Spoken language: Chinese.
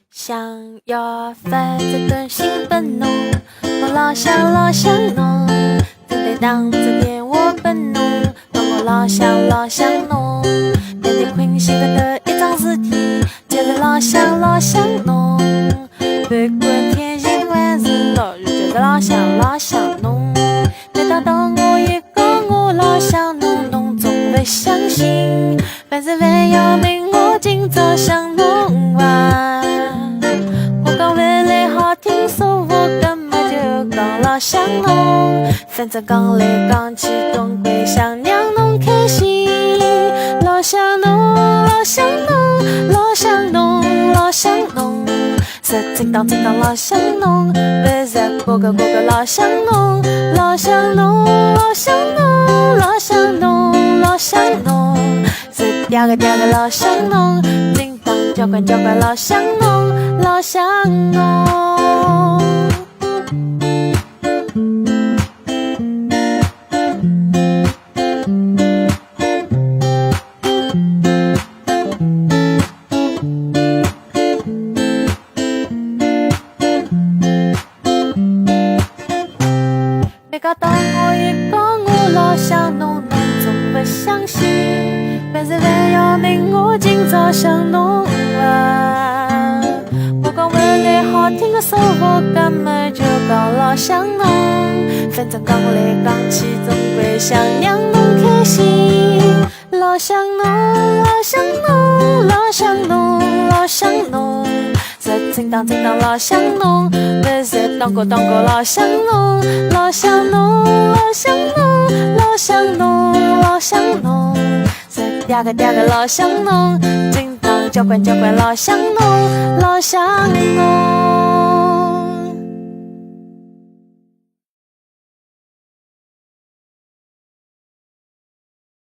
想要发这段兴奋侬，我老想老想侬，准备当着面我本侬，我老想老想侬，面对困醒的一桩事体，就是老想老想侬，不管天晴还是落雨，就是老想老想侬。每当我一讲我老想侬，侬总不相信，凡事还要问我今朝想侬哇。我讲回来好听，说我根本就讲老想侬，反正讲来讲去总归想让侬开心。老想侬，老想侬，老想侬，老想侬，是真当老想侬，不是过个老想侬，老想侬，老想侬，老想侬，老想侬，是第二个老想侬，真当交关老想侬，老想侬。每个当我一讲我老想侬，侬总不相信，凡事还要问我今朝想侬啊。我讲回来好听的说话，根本就讲老想侬，反正讲来讲去总归想让侬开心。老想侬，老想侬，老想侬，老想侬，是真当老想侬，不是当过老想侬，老想侬，老想侬，老想侬，老想侬，是第二个老想侬，真当交关老想侬，老想侬。